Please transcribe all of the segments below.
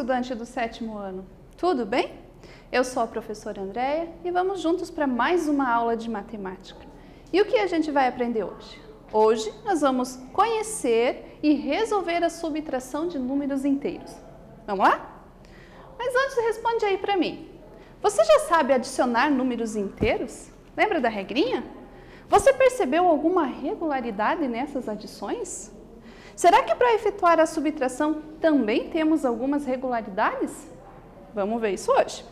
estudante do 7º ano? Tudo bem? Eu sou a professora Andréia e vamos juntos para mais uma aula de matemática. E o que a gente vai aprender hoje? Hoje nós vamos conhecer e resolver a subtração de números inteiros. Vamos lá? Mas antes responde aí para mim. Você já sabe adicionar números inteiros? Lembra da regrinha? Você percebeu alguma regularidade nessas adições? Será que para efetuar a subtração também temos algumas regularidades? Vamos ver isso hoje.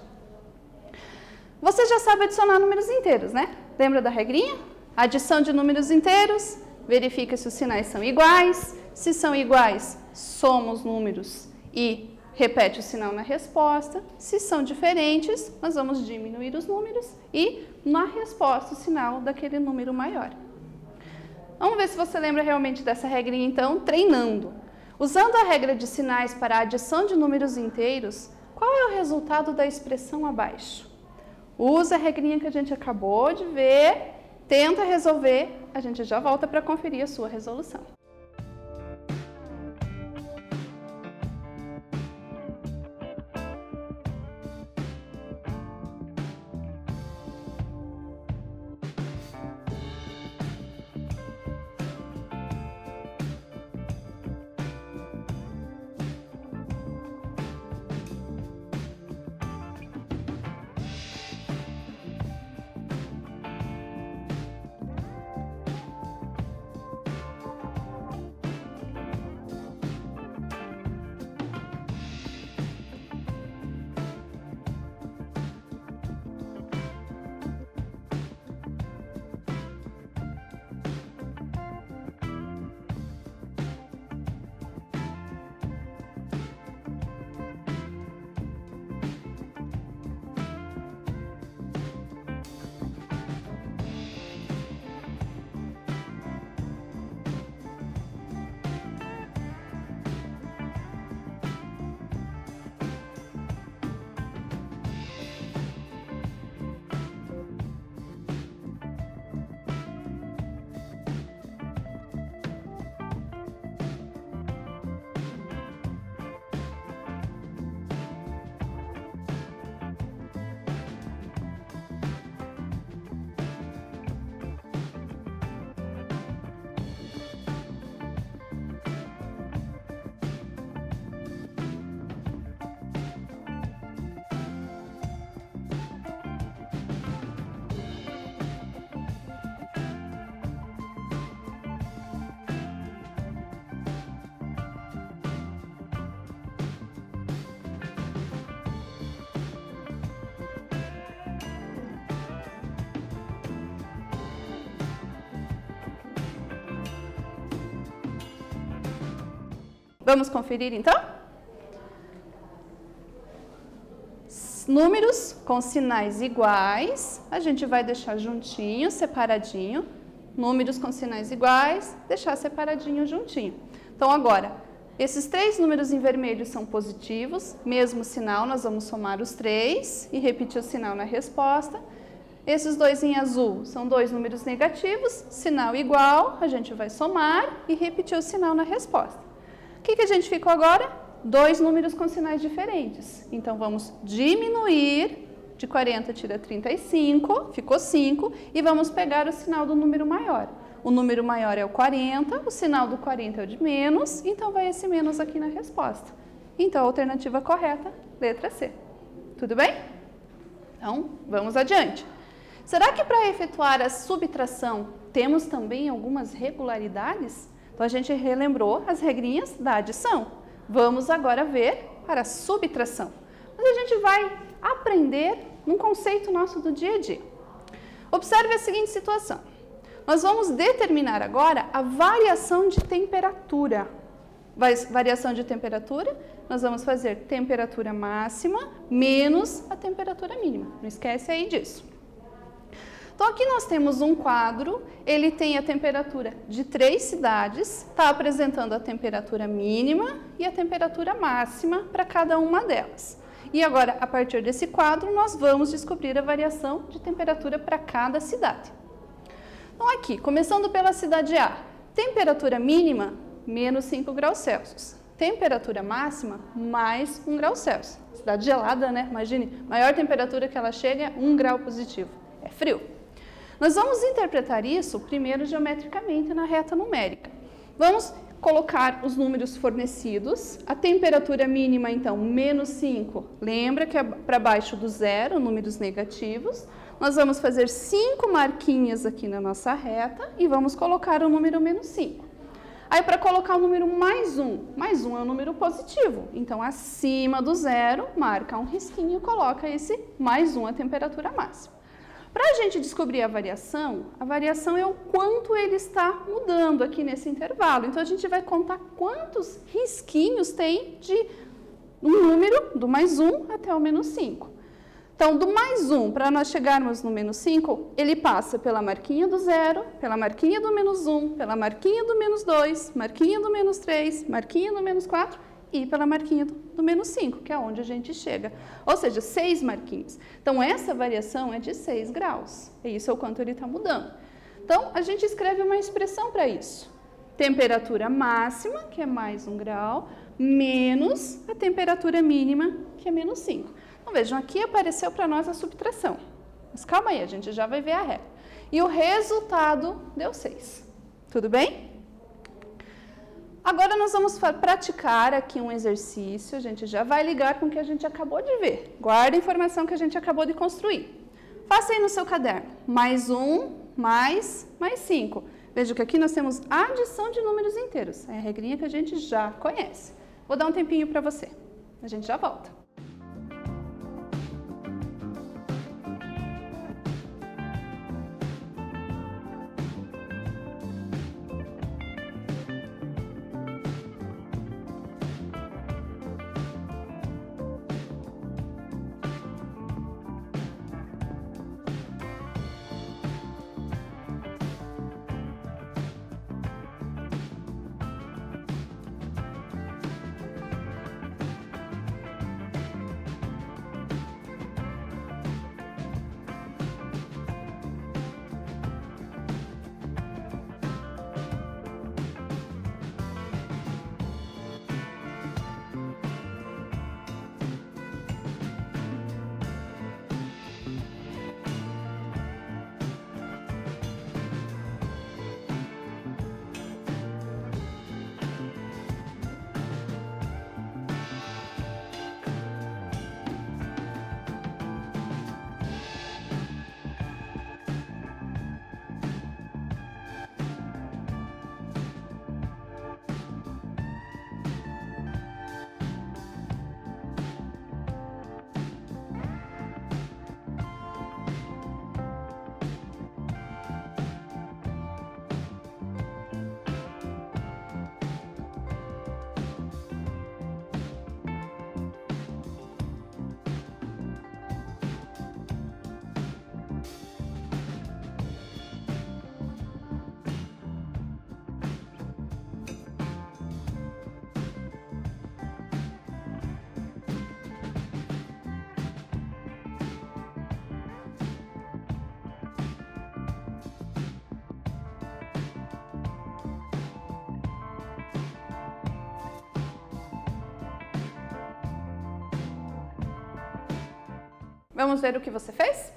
Você já sabe adicionar números inteiros, né? Lembra da regrinha? Adição de números inteiros, verifica se os sinais são iguais. Se são iguais, soma os números e repete o sinal na resposta. Se são diferentes, nós vamos diminuir os números e na resposta o sinal daquele número maior. Vamos ver se você lembra realmente dessa regrinha então, treinando. Usando a regra de sinais para a adição de números inteiros, qual é o resultado da expressão abaixo? Usa a regrinha que a gente acabou de ver, tenta resolver, a gente já volta para conferir a sua resolução. Vamos conferir então? Números com sinais iguais, a gente vai deixar juntinho, separadinho. Números com sinais iguais, deixar separadinho, juntinho. Então agora, esses 3 números em vermelho são positivos, mesmo sinal, nós vamos somar os 3 e repetir o sinal na resposta. Esses 2 em azul são 2 números negativos, sinal igual, a gente vai somar e repetir o sinal na resposta. O que a gente ficou agora? 2 números com sinais diferentes. Então, vamos diminuir, de 40 tira 35, ficou 5, e vamos pegar o sinal do número maior. O número maior é o 40, o sinal do 40 é o de menos, então vai esse menos aqui na resposta. Então, a alternativa correta, letra C. Tudo bem? Então, vamos adiante. Será que para efetuar a subtração temos também algumas regularidades? Então, a gente relembrou as regrinhas da adição. Vamos agora ver para a subtração. Mas a gente vai aprender um conceito nosso do dia a dia. Observe a seguinte situação. Nós vamos determinar agora a variação de temperatura. Variação de temperatura, nós vamos fazer temperatura máxima menos a temperatura mínima. Não esquece aí disso. Então, aqui nós temos um quadro, ele tem a temperatura de 3 cidades, está apresentando a temperatura mínima e a temperatura máxima para cada uma delas. E agora, a partir desse quadro, nós vamos descobrir a variação de temperatura para cada cidade. Então, aqui, começando pela cidade A, temperatura mínima, menos 5 graus Celsius. temperatura máxima mais 1 grau Celsius. Cidade gelada, né? Imagine, maior temperatura que ela chega é 1 grau positivo. É frio. Nós vamos interpretar isso primeiro geometricamente na reta numérica. Vamos colocar os números fornecidos. A temperatura mínima, então, menos 5. Lembra que é para baixo do zero, números negativos. Nós vamos fazer 5 marquinhas aqui na nossa reta e vamos colocar o número menos 5. Aí, para colocar o número mais 1 é um número positivo. Então, acima do zero, marca um risquinho e coloca esse mais 1, a temperatura máxima. Para a gente descobrir a variação é o quanto ele está mudando aqui nesse intervalo. Então, a gente vai contar quantos risquinhos tem de um número do mais 1 até o menos 5. Então, do mais 1, para nós chegarmos no menos 5, ele passa pela marquinha do zero, pela marquinha do menos 1, pela marquinha do menos 2, marquinha do menos 3, marquinha do menos 4 e pela marquinha do menos 5, que é onde a gente chega. Ou seja, 6 marquinhos. Então, essa variação é de 6 graus. E isso é o quanto ele está mudando. Então, a gente escreve uma expressão para isso. Temperatura máxima, que é mais 1 grau, menos a temperatura mínima, que é menos 5. Então, vejam, aqui apareceu para nós a subtração. Mas calma aí, a gente já vai ver a reta. E o resultado deu 6. Tudo bem? Agora nós vamos praticar aqui um exercício. A gente já vai ligar com o que a gente acabou de ver. Guarda a informação que a gente acabou de construir. Faça aí no seu caderno. Mais 1, mais 5. Veja que aqui nós temos adição de números inteiros. É a regrinha que a gente já conhece. Vou dar um tempinho para você. A gente já volta. Vamos ver o que você fez?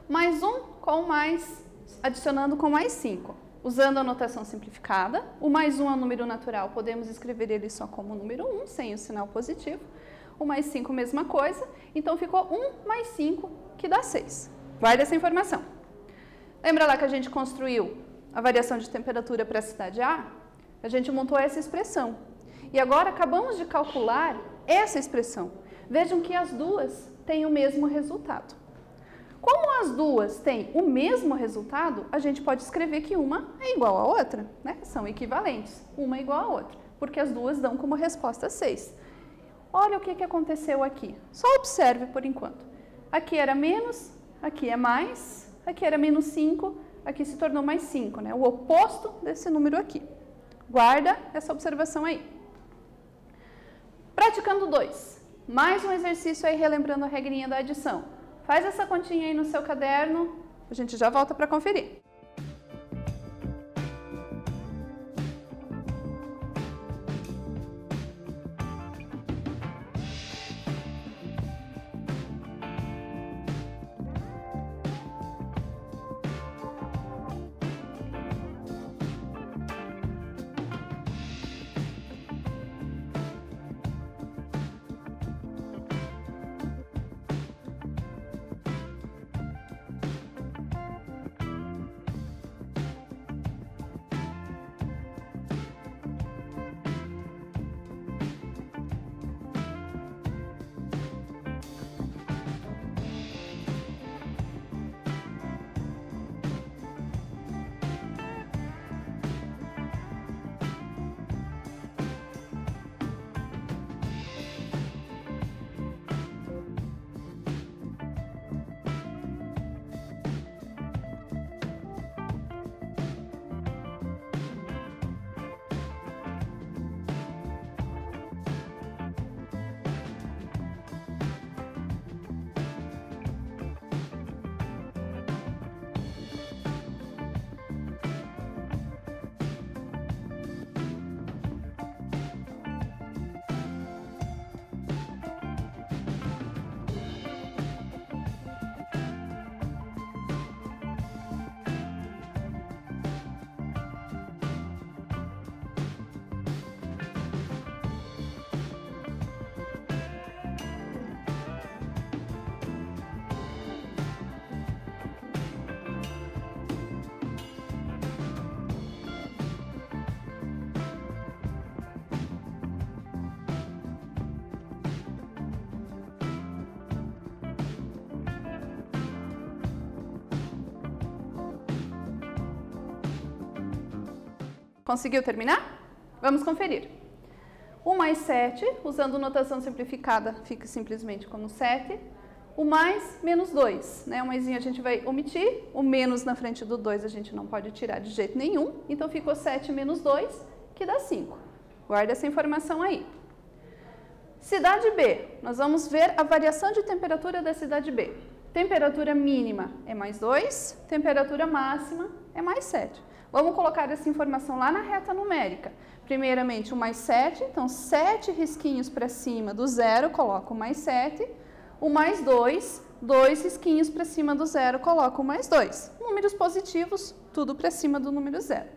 Mais 1 com mais, adicionando com mais 5. Usando a notação simplificada, o mais 1 é um número natural, podemos escrever ele só como número 1, sem o sinal positivo. O mais 5, mesma coisa. Então, ficou 1 mais 5, que dá 6. Guarda essa informação. Lembra lá que a gente construiu a variação de temperatura para a cidade A? A gente montou essa expressão. E agora, acabamos de calcular essa expressão. Vejam que as duas têm o mesmo resultado. Como as duas têm o mesmo resultado, a gente pode escrever que uma é igual à outra, né? São equivalentes, uma é igual à outra, porque as duas dão como resposta 6. Olha o que aconteceu aqui. Só observe por enquanto. Aqui era menos, aqui é mais, aqui era menos 5, aqui se tornou mais 5, né? O oposto desse número aqui. Guarda essa observação aí. Praticando 2. Mais um exercício aí relembrando a regrinha da adição. Faz essa continha aí no seu caderno, a gente já volta para conferir. Conseguiu terminar? Vamos conferir. O mais 7, usando notação simplificada, fica simplesmente como 7. O mais, menos 2, né? O maisinho a gente vai omitir, o menos na frente do 2 a gente não pode tirar de jeito nenhum, então ficou 7 menos 2, que dá 5. Guarda essa informação aí. Cidade B, nós vamos ver a variação de temperatura da cidade B. Temperatura mínima é mais 2, temperatura máxima é mais 7. Vamos colocar essa informação lá na reta numérica. Primeiramente o mais 7, então 7 risquinhos para cima do zero, coloco o mais 7. O mais 2, 2 risquinhos para cima do zero, coloco o mais 2. Números positivos, tudo para cima do número zero.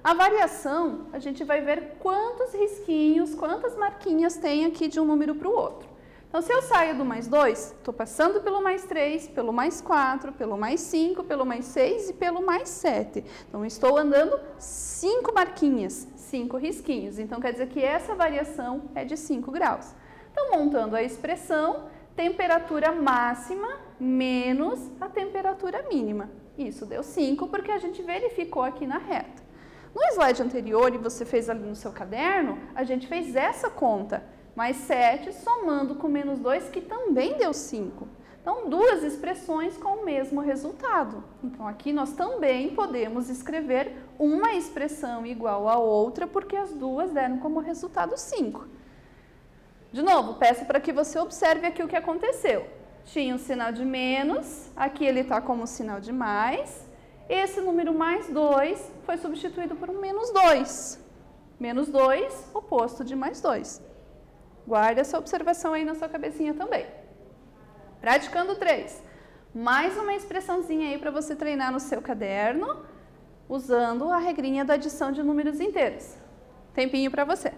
A variação, a gente vai ver quantos risquinhos, quantas marquinhas tem aqui de um número para o outro. Então, se eu saio do mais 2, estou passando pelo mais 3, pelo mais 4, pelo mais 5, pelo mais 6 e pelo mais 7. Então, estou andando 5 marquinhas, 5 risquinhos. Então, quer dizer que essa variação é de 5 graus. Então, montando a expressão, temperatura máxima menos a temperatura mínima. Isso deu 5 porque a gente verificou aqui na reta. No slide anterior, e você fez ali no seu caderno, a gente fez essa conta. Mais 7 somando com menos 2, que também deu 5. Então, duas expressões com o mesmo resultado. Então, aqui nós também podemos escrever uma expressão igual a outra, porque as duas deram como resultado 5. De novo, peço para que você observe aqui o que aconteceu. Tinha um sinal de menos, aqui ele está como sinal de mais. Esse número mais 2 foi substituído por um menos 2. Menos 2, oposto de mais 2. Guarde essa observação aí na sua cabecinha também. Praticando 3. Mais uma expressãozinha aí para você treinar no seu caderno, usando a regrinha da adição de números inteiros. Tempinho para você.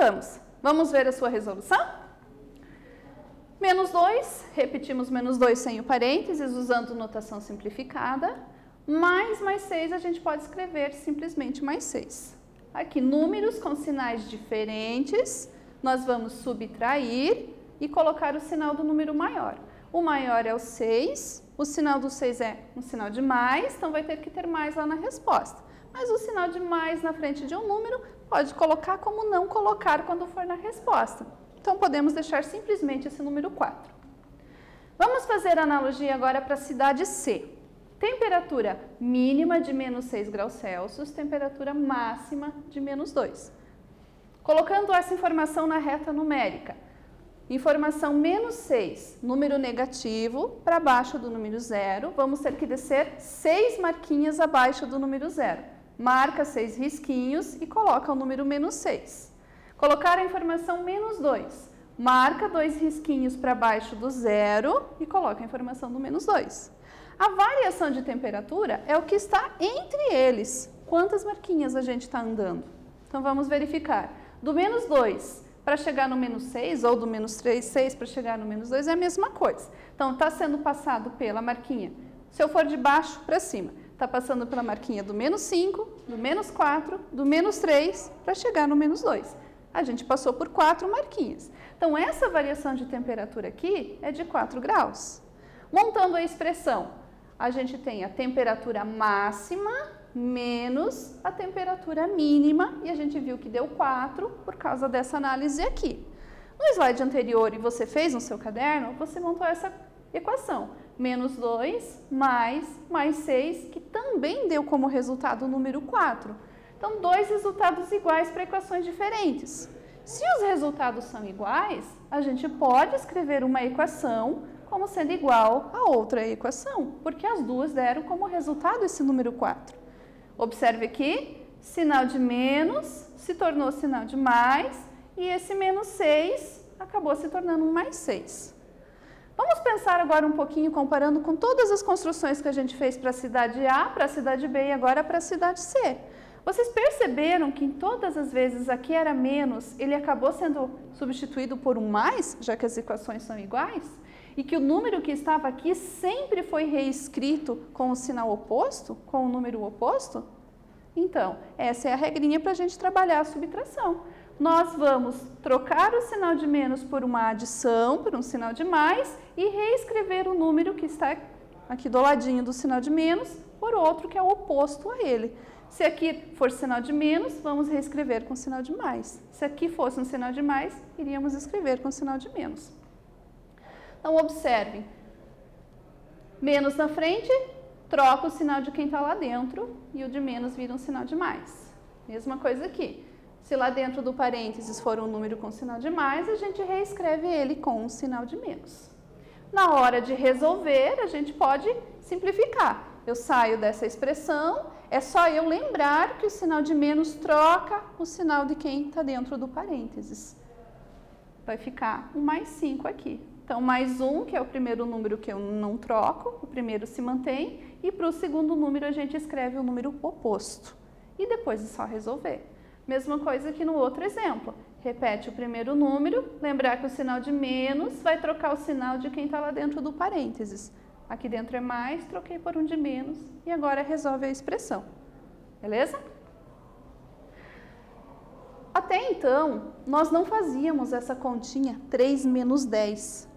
Voltamos. Vamos ver a sua resolução? Menos 2, repetimos menos 2 sem o parênteses, usando notação simplificada. Mais 6, a gente pode escrever simplesmente mais 6. Aqui, números com sinais diferentes, nós vamos subtrair e colocar o sinal do número maior. O maior é o 6, o sinal do 6 é um sinal de mais, então vai ter que ter mais lá na resposta. Mas o sinal de mais na frente de um número pode colocar como não colocar quando for na resposta. Então, podemos deixar simplesmente esse número 4. Vamos fazer a analogia agora para a cidade C. Temperatura mínima de menos 6 graus Celsius, temperatura máxima de menos 2. Colocando essa informação na reta numérica. Informação menos 6, número negativo para baixo do número 0. Vamos ter que descer 6 marquinhas abaixo do número 0. Marca 6 risquinhos e coloca o número menos 6. Colocar a informação menos 2. Marca 2 risquinhos para baixo do 0 e coloca a informação do menos 2. A variação de temperatura é o que está entre eles. Quantas marquinhas a gente está andando? Então, vamos verificar. Do menos 2 para chegar no menos 6, ou do menos 3, 6 para chegar no menos 2, é a mesma coisa. Então, está sendo passado pela marquinha, se eu for de baixo para cima, está passando pela marquinha do menos 5, do menos 4, do menos 3, para chegar no menos 2. A gente passou por 4 marquinhas. Então, essa variação de temperatura aqui é de 4 graus. Montando a expressão, a gente tem a temperatura máxima menos a temperatura mínima, e a gente viu que deu 4 por causa dessa análise aqui. No slide anterior, e você fez no seu caderno, você montou essa equação. Menos 2 mais 6, que também deu como resultado o número 4. Então, 2 resultados iguais para equações diferentes. Se os resultados são iguais, a gente pode escrever uma equação como sendo igual a outra equação, porque as duas deram como resultado esse número 4. Observe aqui, sinal de menos se tornou sinal de mais, e esse menos 6 acabou se tornando um mais 6. Vamos pensar agora um pouquinho comparando com todas as construções que a gente fez para a cidade A, para a cidade B e agora para a cidade C. Vocês perceberam que em todas as vezes aqui era menos, ele acabou sendo substituído por um mais, já que as equações são iguais? E que o número que estava aqui sempre foi reescrito com o sinal oposto, com o número oposto? Então, essa é a regrinha para a gente trabalhar a subtração. Nós vamos trocar o sinal de menos por uma adição, por um sinal de mais, e reescrever o número que está aqui do ladinho do sinal de menos por outro que é o oposto a ele. Se aqui for sinal de menos, vamos reescrever com sinal de mais. Se aqui fosse um sinal de mais, iríamos escrever com sinal de menos. Então, observem. Menos na frente, troca o sinal de quem está lá dentro e o de menos vira um sinal de mais. Mesma coisa aqui. Se lá dentro do parênteses for um número com sinal de mais, a gente reescreve ele com um sinal de menos. Na hora de resolver, a gente pode simplificar. Eu saio dessa expressão, é só eu lembrar que o sinal de menos troca o sinal de quem está dentro do parênteses. Vai ficar um mais 5 aqui. Então, mais 1, que é o primeiro número que eu não troco, o primeiro se mantém, e para o segundo número a gente escreve o número oposto. E depois é só resolver. Mesma coisa que no outro exemplo. Repete o primeiro número, lembrar que o sinal de menos vai trocar o sinal de quem está lá dentro do parênteses. Aqui dentro é mais, troquei por um de menos, e agora resolve a expressão. Beleza? Até então, nós não fazíamos essa continha 3 menos 10.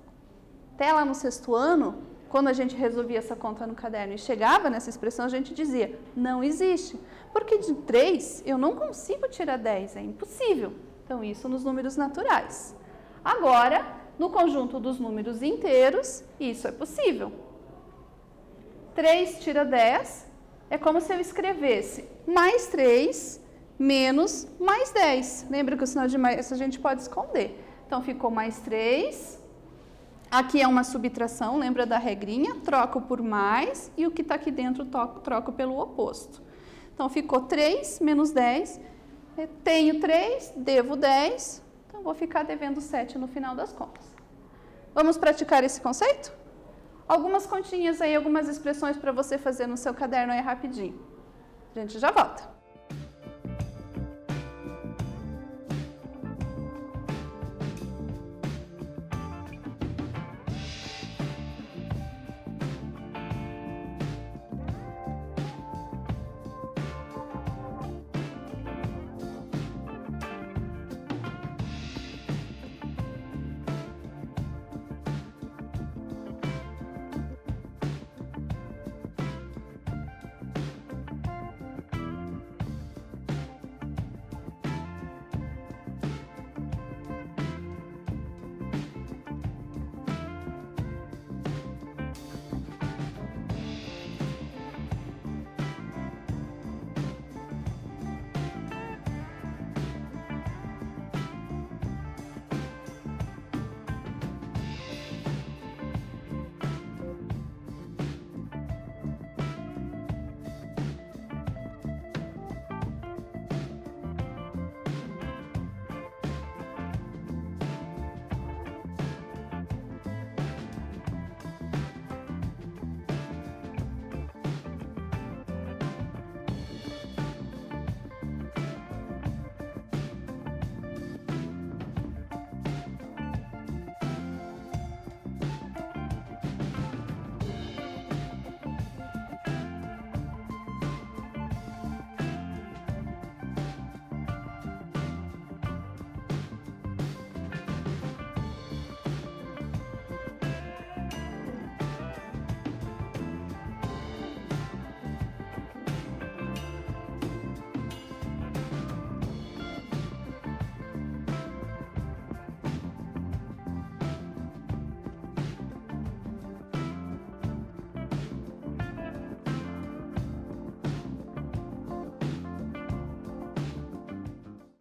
Até lá no 6º ano, quando a gente resolvia essa conta no caderno e chegava nessa expressão, a gente dizia, não existe. Porque de 3 eu não consigo tirar 10, é impossível. Então, isso nos números naturais. Agora, no conjunto dos números inteiros, isso é possível. 3 tira 10, é como se eu escrevesse mais 3 menos mais 10. Lembra que o sinal de mais a gente pode esconder. Então, ficou mais 3. Aqui é uma subtração, lembra da regrinha? Troco por mais e o que está aqui dentro troco pelo oposto. Então, ficou 3 menos 10. Eu tenho 3, devo 10. Então, vou ficar devendo 7 no final das contas. Vamos praticar esse conceito? Algumas continhas aí, algumas expressões para você fazer no seu caderno aí rapidinho. A gente já volta.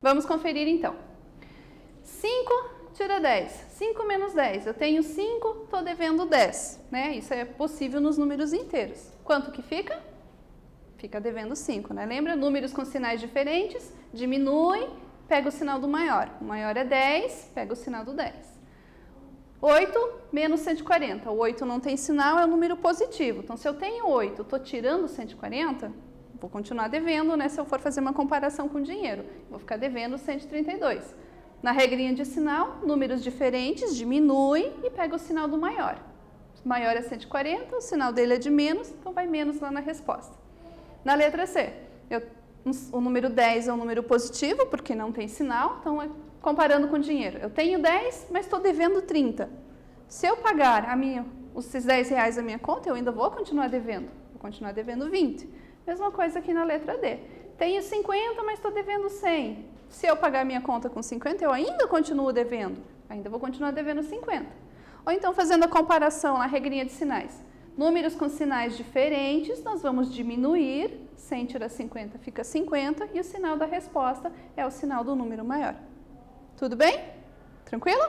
Vamos conferir então. 5 tira 10. 5 menos 10. Eu tenho 5, estou devendo 10. Né? Isso é possível nos números inteiros. Quanto que fica? Fica devendo 5, né? Lembra? Números com sinais diferentes, diminui, pega o sinal do maior. O maior é 10, pega o sinal do 10. 8 menos 140. O 8 não tem sinal, é um número positivo. Então, se eu tenho 8, estou tirando 140, vou continuar devendo, né? Se eu for fazer uma comparação com dinheiro. Vou ficar devendo 132. Na regrinha de sinal, números diferentes, diminui e pega o sinal do maior. O maior é 140, o sinal dele é de menos, então vai menos lá na resposta. Na letra C, o número 10 é um número positivo, porque não tem sinal, então comparando com dinheiro. Eu tenho 10, mas estou devendo 30. Se eu pagar esses 10 reais da minha conta, eu ainda vou continuar devendo. Vou continuar devendo 20. Mesma coisa aqui na letra D. Tenho 50, mas estou devendo 100. Se eu pagar minha conta com 50, eu ainda continuo devendo. Ainda vou continuar devendo 50. Ou então, fazendo a comparação na regrinha de sinais. Números com sinais diferentes, nós vamos diminuir. 100 tira 50 fica 50. E o sinal da resposta é o sinal do número maior. Tudo bem? Tranquilo?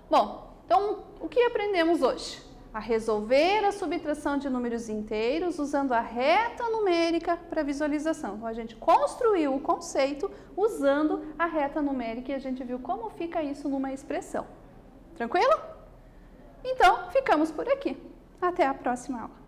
Bom, então, o que aprendemos hoje? A resolver a subtração de números inteiros usando a reta numérica para visualização. Então, a gente construiu o conceito usando a reta numérica e a gente viu como fica isso numa expressão. Tranquilo? Então, ficamos por aqui. Até a próxima aula.